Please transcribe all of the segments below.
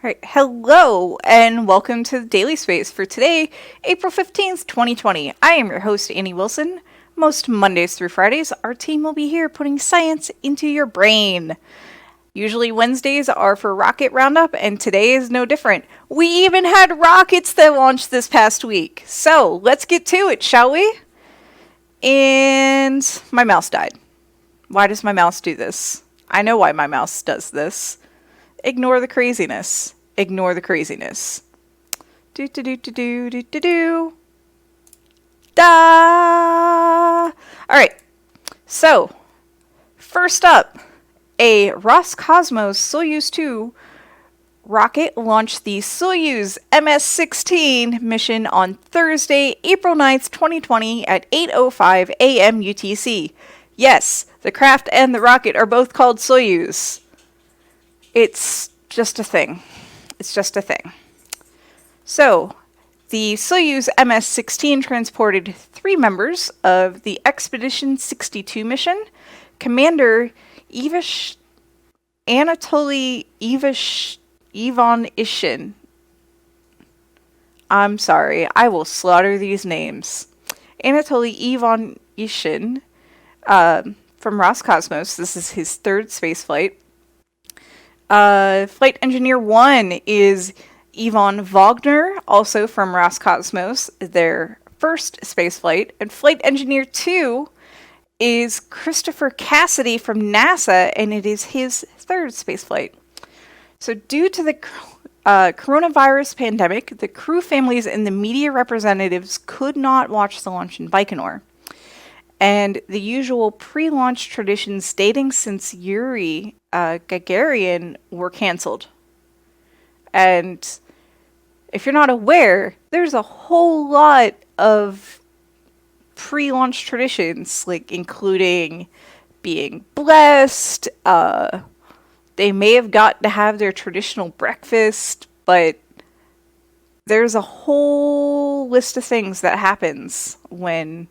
Right. Hello, and welcome to the Daily Space for today, April 15th, 2020. I am your host, Annie Wilson. Most Mondays through Fridays, our team will be here putting science into your brain. Usually Wednesdays are for Rocket Roundup, and today is no different. We even had rockets that launched this past week. So, let's get to it, shall we? And my mouse died. Why does my mouse do this? I know why my mouse does this. Ignore the craziness. Ignore the craziness. Do do do do do do do do. Da. All right. So, first up, a Roscosmos Soyuz 2 rocket launched the Soyuz MS-16 mission on Thursday, April 9th, 2020 at 8:05 a.m. UTC. Yes, the craft and the rocket are both called Soyuz. It's just a thing. It's just a thing. So, the Soyuz MS-16 transported 3 members of the Expedition 62 mission. Commander Anatoly Ivan Ishin. I'm sorry, I will slaughter these names. Anatoly Ivan Ishin from Roscosmos. This is his 3rd spaceflight. Flight Engineer 1 is Ivan Wagner, also from Roscosmos, their 1st spaceflight. And Flight Engineer 2 is Christopher Cassidy from NASA, and it is his 3rd spaceflight. So due to the coronavirus pandemic, the crew families and the media representatives could not watch the launch in Baikonur. And the usual pre-launch traditions dating since Yuri Gagarin were canceled. And if you're not aware, there's a whole lot of pre-launch traditions, like including being blessed. They may have got to have their traditional breakfast, but there's a whole list of things that happens when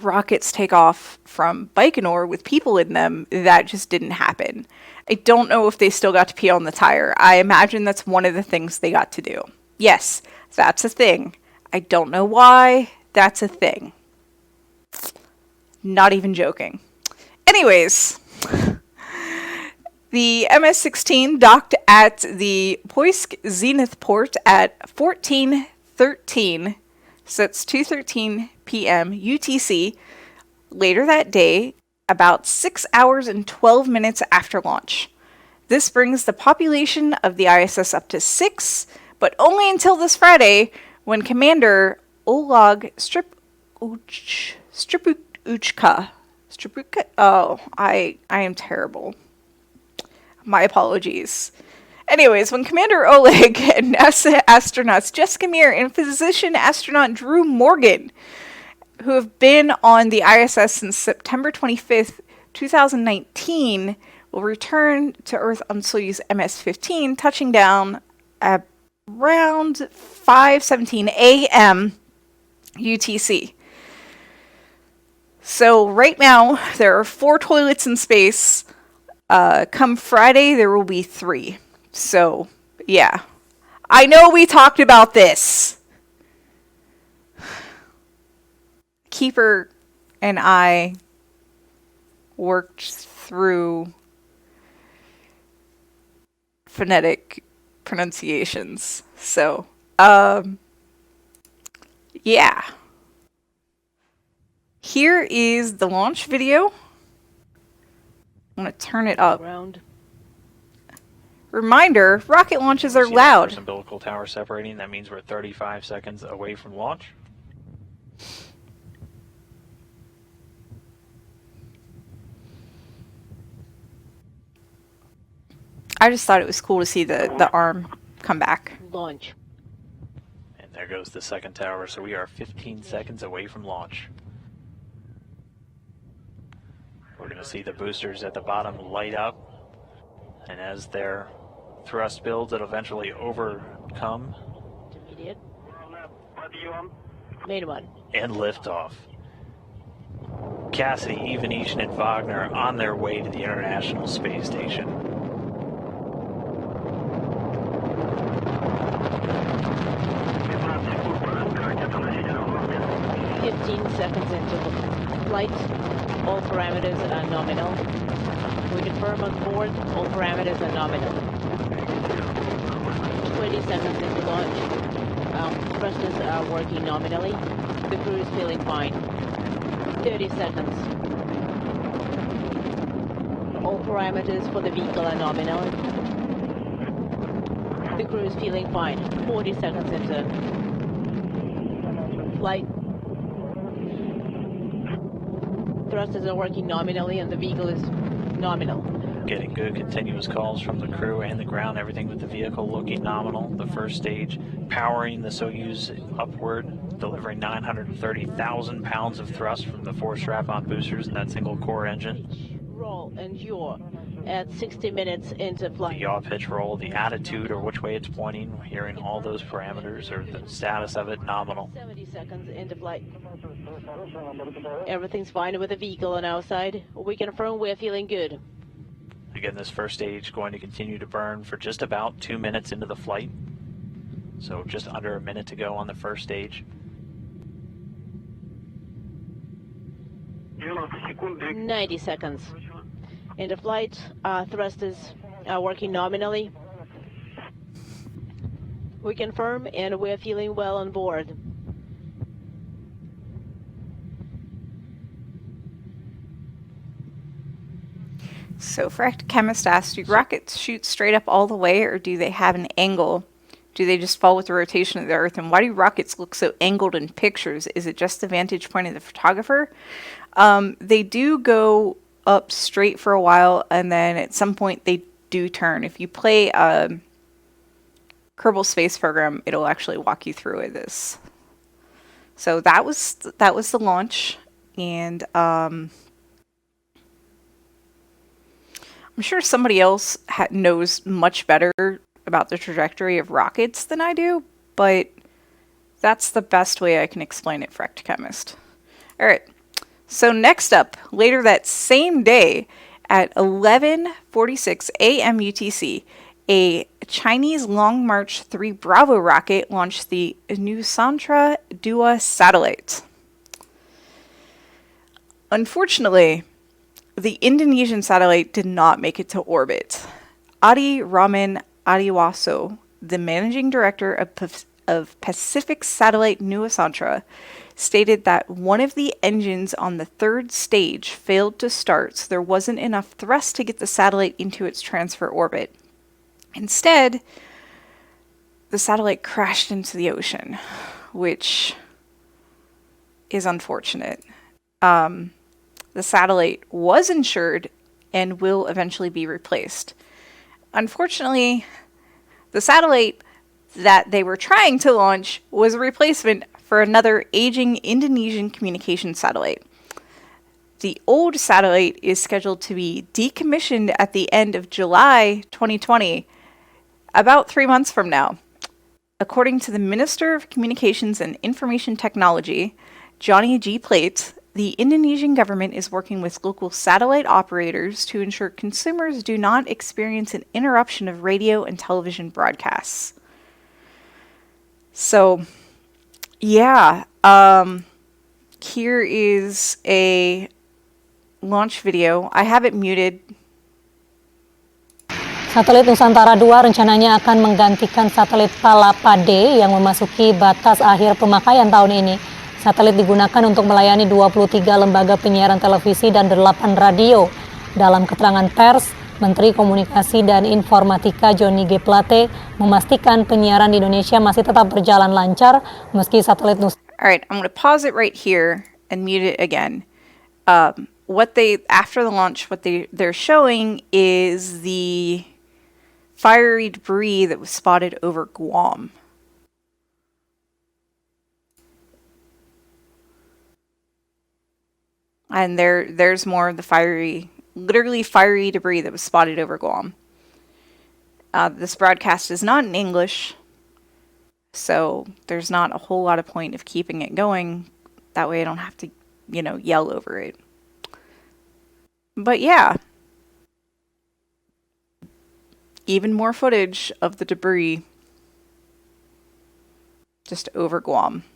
rockets take off from Baikonur with people in them. That just didn't happen. I don't know if they still got to pee on the tire. I imagine that's one of the things they got to do. Yes, that's a thing. I don't know why. That's a thing. Not even joking. Anyways, the MS-16 docked at the Poisk Zenith port at 14:13. So it's 2:13 p.m. UTC later that day, about 6 hours and 12 minutes after launch. This brings the population of the ISS up to 6, but only until this Friday, when Commander Oleg Stripuchka. Oh, I am terrible. My apologies. Anyways, when Commander Oleg and NASA astronauts Jessica Meir and physician astronaut Drew Morgan, who have been on the ISS since September 25th, 2019, will return to Earth on Soyuz MS-15, touching down at around 5:17 a.m. UTC. So right now, there are 4 toilets in space. Come Friday, there will be 3. So, yeah. I know we talked about this. Keeper and I worked through phonetic pronunciations. So, yeah. Here is the launch video. I'm going to turn it up. Reminder, rocket launches are loud. There's umbilical tower separating. That means we're 35 seconds away from launch. I just thought it was cool to see the arm come back. Launch. And there goes the second tower, so we are 15 seconds away from launch. We're going to see the boosters at the bottom light up, and as their thrust builds, it'll eventually overcome. Idiot. Main one. And liftoff. Cassidy, Ivanishин, and Wagner on their way to the International Space Station. flight, all parameters are nominal. We confirm on board, all parameters are nominal. 20 seconds into launch. Thrusters are working nominally. The crew is feeling fine. 30 seconds. All parameters for the vehicle are nominal. The crew is feeling fine. 40 seconds into flight. Thrusters are working nominally and the vehicle is nominal. Getting good continuous calls from the crew and the ground, everything with the vehicle looking nominal. The first stage powering the Soyuz upward, delivering 930,000 pounds of thrust from the 4 strap-on boosters in that single core engine. Roll and yaw at 60 minutes into flight. The yaw pitch roll, the attitude or which way it's pointing, hearing all those parameters or the status of it nominal. 70 seconds into flight. Everything's fine with the vehicle on our side. We confirm we're feeling good. Again, this first stage going to continue to burn for just about 2 minutes into the flight. So just under a minute to go on the first stage. 90 seconds into flight. Thrusters are working nominally. We confirm and we're feeling well on board. So Fractal Chemist asked, do rockets shoot straight up all the way, or do they have an angle? Do they just fall with the rotation of the Earth? And why do rockets look so angled in pictures? Is it just the vantage point of the photographer? They do go up straight for a while, and then at some point they do turn. If you play Kerbal Space Program, it'll actually walk you through it. This. So that was the launch, and I'm sure somebody else knows much better about the trajectory of rockets than I do, but that's the best way I can explain it, Fractal Chemist. All right. So next up, later that same day at 11:46 a.m. UTC, a Chinese Long March 3 Bravo rocket launched the Nusantara Dua satellite. Unfortunately, the Indonesian satellite did not make it to orbit. Adi Rahman Adiwaso, the managing director of Pacific Satellite Nusantara, stated that one of the engines on the third stage failed to start, so there wasn't enough thrust to get the satellite into its transfer orbit. Instead, the satellite crashed into the ocean, which is unfortunate. The satellite was insured and will eventually be replaced. Unfortunately, the satellite that they were trying to launch was a replacement for another aging Indonesian communication satellite. The old satellite is scheduled to be decommissioned at the end of July 2020, about 3 months from now. According to the Minister of Communications and Information Technology, Johnny G. Plate, the Indonesian government is working with local satellite operators to ensure consumers do not experience an interruption of radio and television broadcasts. So, yeah, here is a launch video. I have it muted. Satelit Nusantara Dua rencananya akan menggantikan satelit Palapa D yang memasuki batas akhir pemakaian tahun ini. Satelit digunakan untuk melayani 23 lembaga penyiaran televisi dan 8 radio. Dalam keterangan pers, Menteri Komunikasi dan Informatika Johnny G. Plate memastikan penyiaran di Indonesia masih tetap berjalan lancar meski satelit Nusantara. All right, I'm going to pause it right here and mute it again. After the launch, what they're showing is the fiery debris that was spotted over Guam. And there's more of the literally fiery debris that was spotted over Guam. This broadcast is not in English, so there's not a whole lot of point of keeping it going. That way I don't have to, yell over it. But yeah. Even more footage of the debris just over Guam.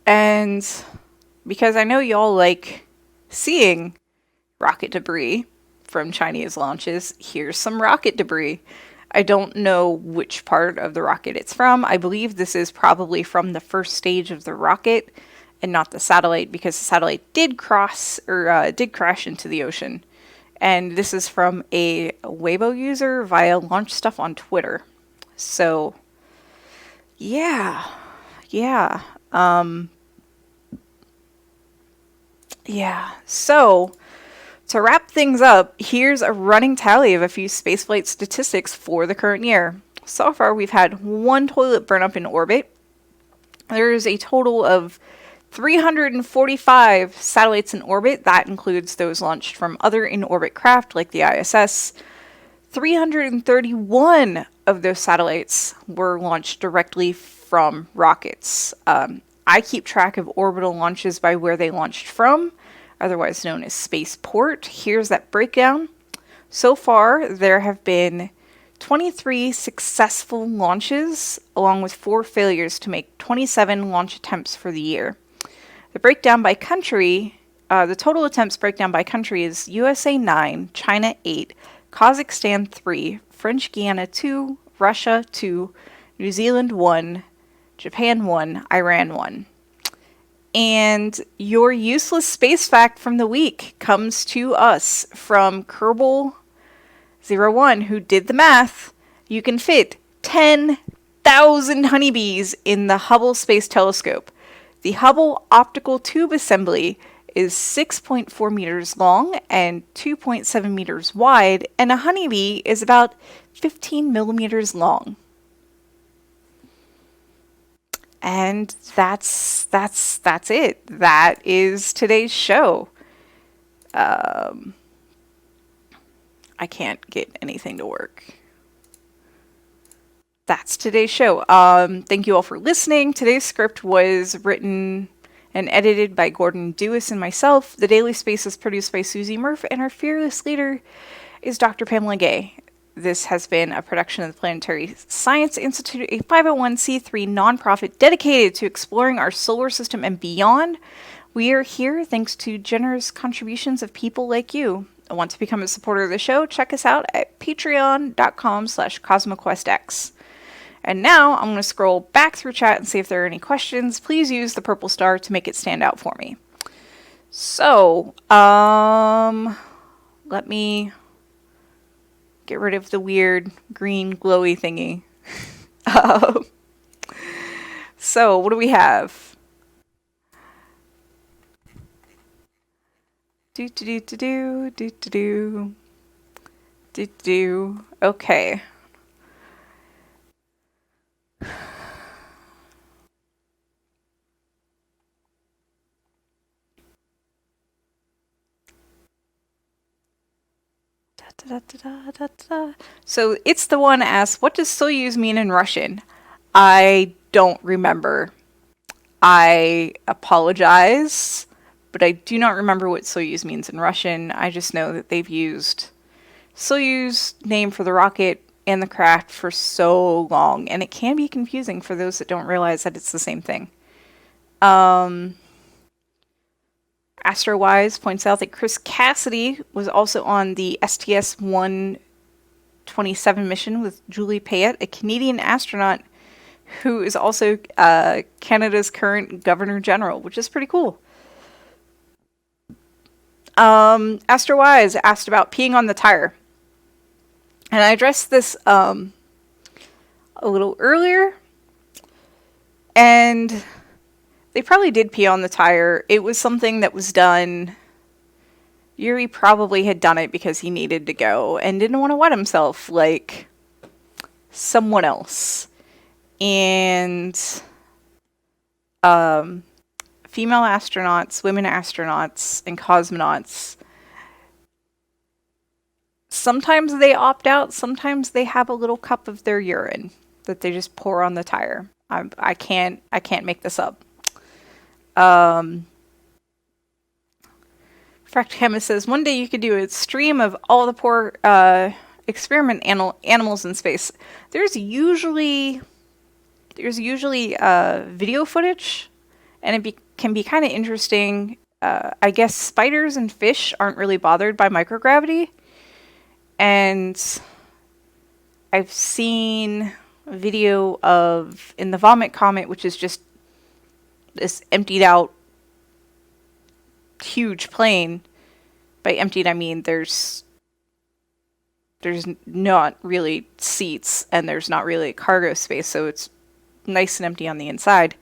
And because I know y'all like seeing rocket debris from Chinese launches, here's some rocket debris. I don't know which part of the rocket it's from. I believe this is probably from the first stage of the rocket and not the satellite, because the satellite did crash into the ocean. And this is from a Weibo user via Launch Stuff on Twitter. So, yeah. So, to wrap things up, here's a running tally of a few spaceflight statistics for the current year. So far, we've had one toilet burn up in orbit. There's a total of 345 satellites in orbit. That includes those launched from other in-orbit craft like the ISS. 331 of those satellites were launched directly from rockets. I keep track of orbital launches by where they launched from, otherwise known as spaceport. Here's that breakdown. So far, there have been 23 successful launches, along with 4 failures to make 27 launch attempts for the year. The breakdown by country, the total attempts breakdown by country is USA 9, China 8, Kazakhstan 3, French Guiana 2, Russia 2, New Zealand 1, Japan 1, Iran 1. And your useless space fact from the week comes to us from Kerbal01, who did the math. You can fit 10,000 honeybees in the Hubble Space Telescope. The Hubble optical tube assembly is 6.4 meters long and 2.7 meters wide, and a honeybee is about 15 millimeters long. And that's it. That is today's show. I can't get anything to work. That's today's show. Thank you all for listening. Today's script was written and edited by Gordon Dewis and myself. The Daily Space is produced by Susie Murph, and our fearless leader is Dr. Pamela Gay. This has been a production of the Planetary Science Institute, a 501c3 nonprofit dedicated to exploring our solar system and beyond. We are here thanks to generous contributions of people like you. Want to become a supporter of the show? Check us out at patreon.com/CosmoQuestX. And now I'm going to scroll back through chat and see if there are any questions. Please use the purple star to make it stand out for me. So, let me get rid of the weird green glowy thingy. So, what do we have? Okay. So it's the one asks, what does Soyuz mean in Russian? I don't remember. I apologize, but I do not remember what Soyuz means in Russian. I just know that they've used Soyuz name for the rocket and the craft for so long, and it can be confusing for those that don't realize that it's the same thing. AstroWise points out that Chris Cassidy was also on the STS-127 mission with Julie Payette, a Canadian astronaut who is also Canada's current Governor General, which is pretty cool. AstroWise asked about peeing on the tire. And I addressed this a little earlier. And they probably did pee on the tire. It was something that was done. Yuri probably had done it because he needed to go and didn't want to wet himself like someone else. And female astronauts, women astronauts, and cosmonauts, sometimes they opt out, sometimes they have a little cup of their urine that they just pour on the tire. I can't make this up. Fractahema says, one day you could do a stream of all the poor experiment animals in space. There's usually video footage and can be kind of interesting. I guess spiders and fish aren't really bothered by microgravity, and I've seen a video of in the Vomit Comet, which is just this emptied out huge plane. By emptied, I mean there's not really seats and there's not really cargo space, so it's nice and empty on the inside.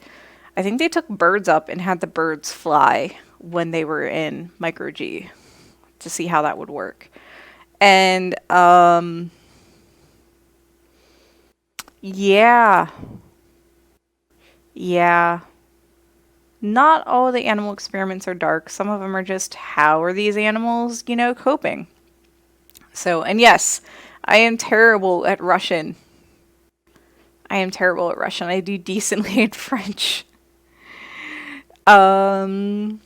I think they took birds up and had the birds fly when they were in micro G to see how that would work. And yeah. Not all the animal experiments are dark. Some of them are just, how are these animals, coping? So, and yes, I am terrible at Russian. I do decently in French. Let's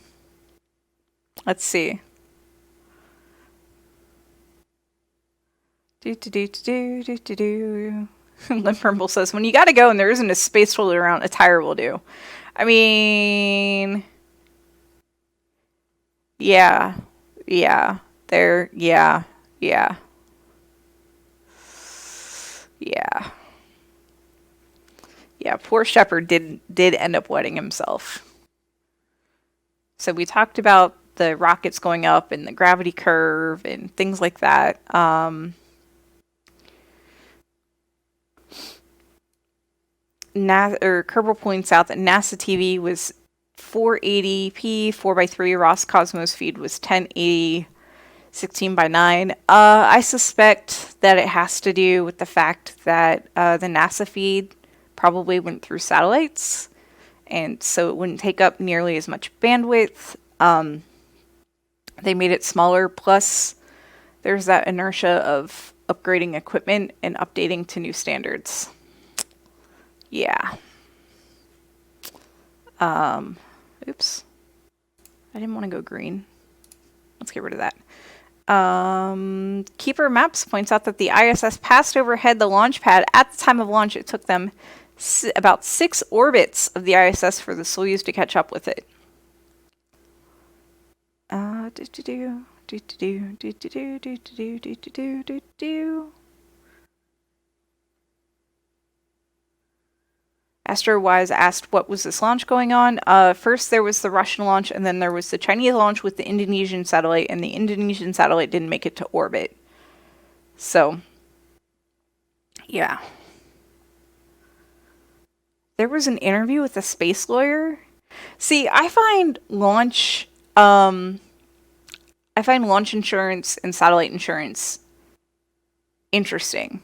see. Limp says, when you gotta go and there isn't a space floating around, a tire will do. I mean, yeah. Poor Shepard did end up wetting himself. So we talked about the rockets going up and the gravity curve and things like that. Kerbal points out that NASA TV was 480p, 4:3. Roscosmos feed was 1080, 16:9. I suspect that it has to do with the fact that the NASA feed probably went through satellites, and so it wouldn't take up nearly as much bandwidth. They made it smaller, plus there's that inertia of upgrading equipment and updating to new standards. Yeah. Oops. I didn't want to go green. Let's get rid of that. Keeper Maps points out that the ISS passed overhead the launch pad. At the time of launch, it took them about 6 orbits of the ISS for the Soyuz to catch up with it. AstroWise asked, what was this launch going on? First there was the Russian launch, and then there was the Chinese launch with the Indonesian satellite, and the Indonesian satellite didn't make it to orbit. So, yeah. There was an interview with a space lawyer. See, I find launch insurance and satellite insurance interesting.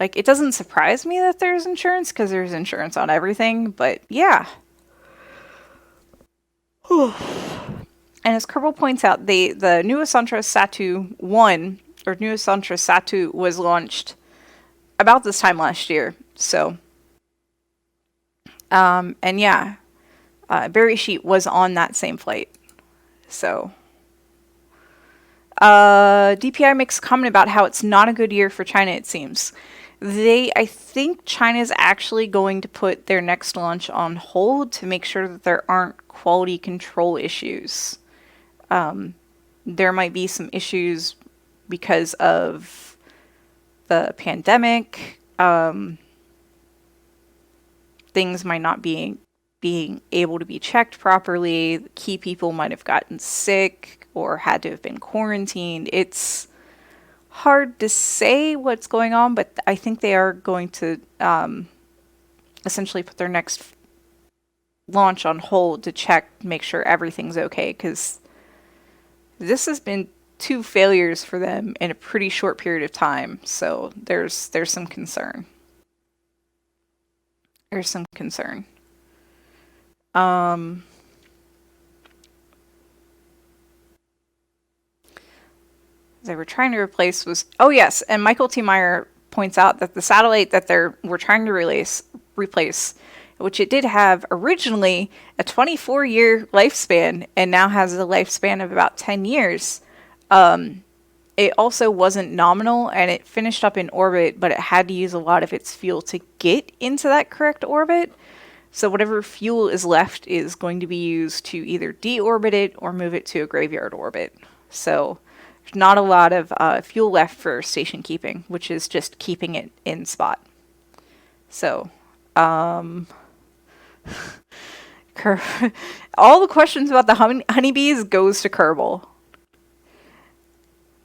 Like, it doesn't surprise me that there's insurance, because there's insurance on everything, but yeah. And as Kerbal points out, the Nusantara Satu 1, or Nusantara Satu, was launched about this time last year, so. And yeah, Barry Sheet was on that same flight, so. DPI makes a comment about how it's not a good year for China, it seems. I think China's actually going to put their next launch on hold to make sure that there aren't quality control issues. There might be some issues because of the pandemic. Things might not being able to be checked properly. Key people might have gotten sick or had to have been quarantined. It's hard to say what's going on, but I think they are going to essentially put their next launch on hold to make sure everything's okay, because this has been 2 failures for them in a pretty short period of time, so there's some concern. There's some concern. They were trying to replace was... Oh, yes, and Michael T. Meyer points out that the satellite that we're trying to replace, which it did have originally a 24-year lifespan and now has a lifespan of about 10 years, it also wasn't nominal, and it finished up in orbit, but it had to use a lot of its fuel to get into that correct orbit. So whatever fuel is left is going to be used to either deorbit it or move it to a graveyard orbit. So there's not a lot of fuel left for station keeping, which is just keeping it in spot. So, all the questions about the honeybees goes to Kerbal.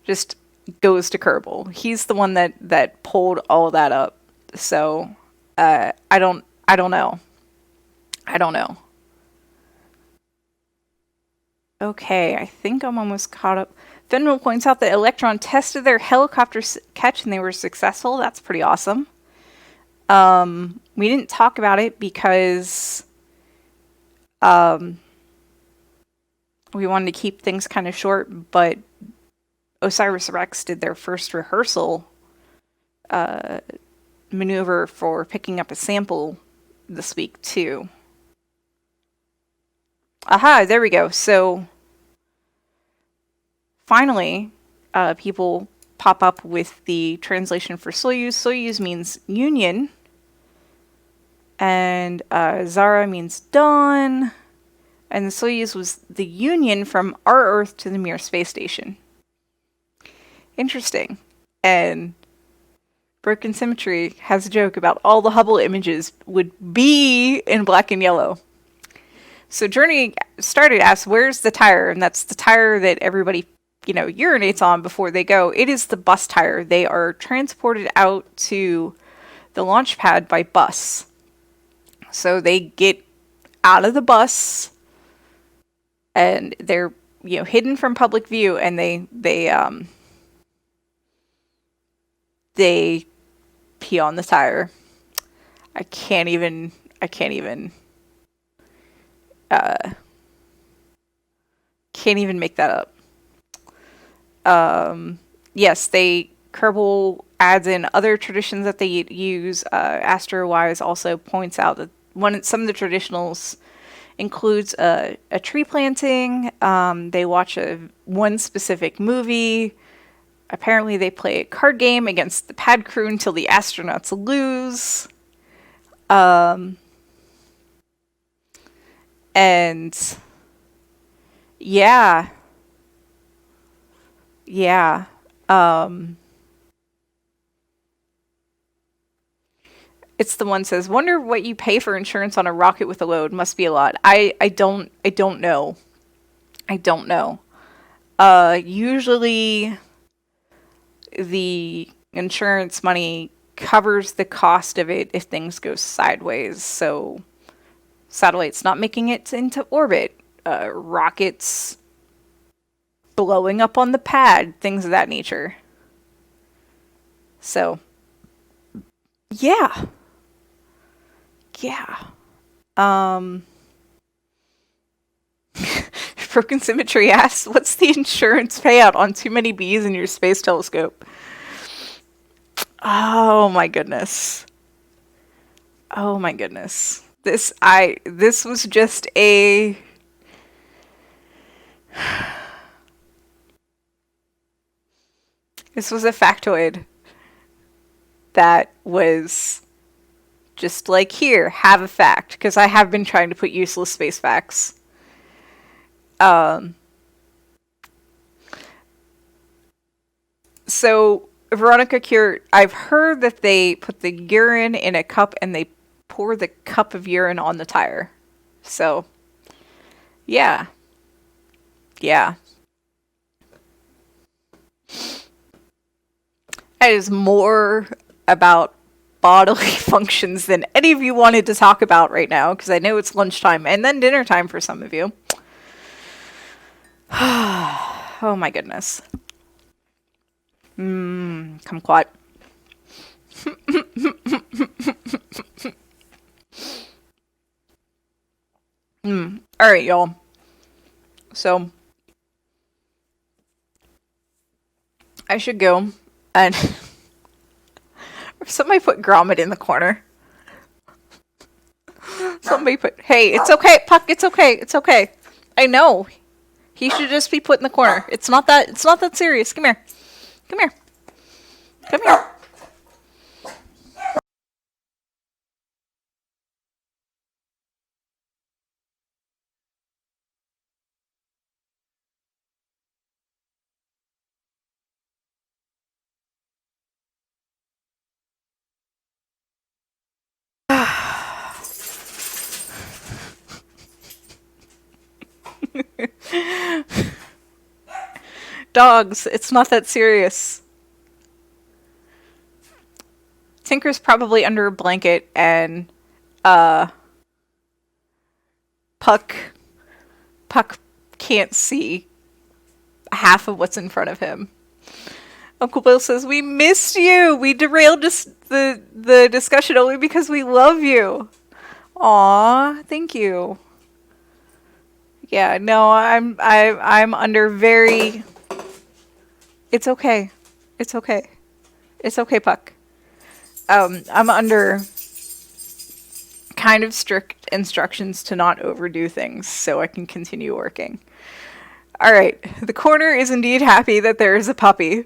Just goes to Kerbal. He's the one that pulled all that up. So, I don't know. I don't know. Okay, I think I'm almost caught up. Fenwell points out that Electron tested their helicopter catch and they were successful. That's pretty awesome. We didn't talk about it because we wanted to keep things kind of short, but OSIRIS-REx did their first rehearsal maneuver for picking up a sample this week too. Aha, there we go. So finally, people pop up with the translation for Soyuz. Soyuz means union. And Zara means dawn. And the Soyuz was the union from our Earth to the Mir space station. Interesting. And Broken Symmetry has a joke about all the Hubble images would be in black and yellow. So Journey started asks, where's the tire? And that's the tire that everybody, urinates on before they go. It is the bus tire. They are transported out to the launch pad by bus. So they get out of the bus and they're, hidden from public view, and they pee on the tire. I can't even make that up. Yes, Kerbal adds in other traditions that they use. Astro-Wise also points out that some of the traditionals includes a tree planting. They watch one specific movie. Apparently they play a card game against the pad crew until the astronauts lose. And yeah. It's the one says, wonder what you pay for insurance on a rocket with a load. Must be a lot. I don't know. I don't know. Usually the insurance money covers the cost of it if things go sideways. So satellites not making it into orbit, rockets blowing up on the pad, things of that nature. So, yeah. Broken Symmetry asks, what's the insurance payout on too many bees in your space telescope? Oh my goodness. This was just a factoid that was just like, here, have a fact, because I have been trying to put useless space facts. So Veronica Cure, I've heard that they put the urine in a cup and they pour the cup of urine on the tire. So, yeah. That is more about bodily functions than any of you wanted to talk about right now, because I know it's lunchtime and then dinner time for some of you. Oh my goodness. Kumquat. Alright, y'all. So, I should go and somebody put Grommet in the corner. Hey, it's okay, Puck, it's okay. I know. He should just be put in the corner. It's not that serious. Come here. Dogs, it's not that serious. Tinker's probably under a blanket and uh Puck can't see half of what's in front of him. Uncle Bill says, "We missed you. We derailed the discussion only because we love you." Aw, thank you. Yeah, no, I'm under very. It's okay. It's okay. It's okay, Puck. I'm under kind of strict instructions to not overdo things so I can continue working. All right, the corner is indeed happy that there is a puppy.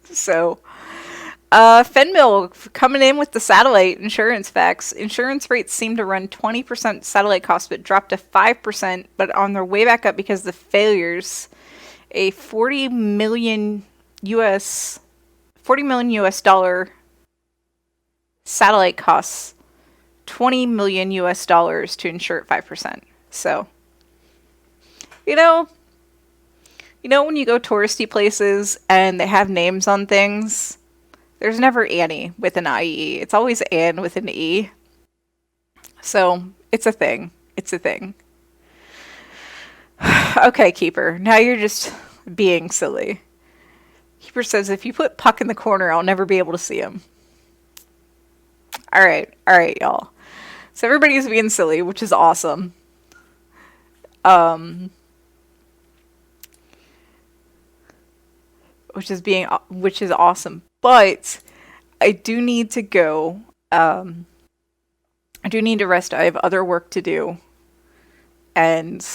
So, Fenmill coming in with the satellite insurance facts. Insurance rates seem to run 20% satellite costs, but dropped to 5%, but on their way back up because of the failures. A $40 million US dollar satellite costs $20 million US dollars to insure at 5%. So, you know when you go touristy places and they have names on things, there's never Annie with an IE. It's always Anne with an E. So, it's a thing. It's a thing. Okay, Keeper. Now you're just being silly. Keeper says, if you put Puck in the corner, I'll never be able to see him. Alright, y'all. So everybody's being silly, which is awesome. Which is awesome. But I do need to go. I do need to rest. I have other work to do. And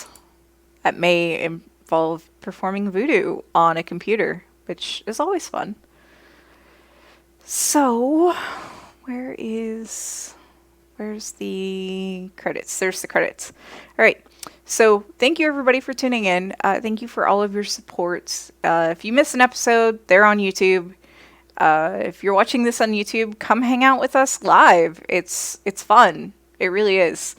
that may involve performing voodoo on a computer, which is always fun. So, where's the credits? There's the credits. All right. So, thank you everybody for tuning in. Thank you for all of your support. If you miss an episode, they're on YouTube. If you're watching this on YouTube, come hang out with us live. It's fun. It really is.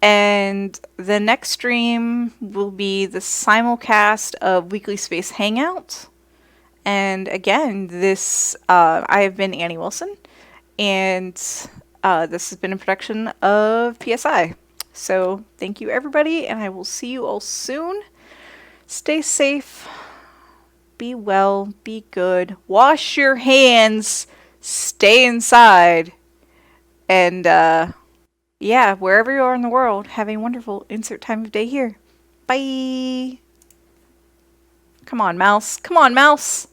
And the next stream will be the simulcast of Weekly Space Hangout. And again, I have been Annie Wilson, and this has been a production of PSI. So thank you everybody, and I will see you all soon. Stay safe, be well, be good, wash your hands, stay inside, and yeah, wherever you are in the world, have a wonderful insert time of day here. Bye. Come on, mouse. Come on, mouse.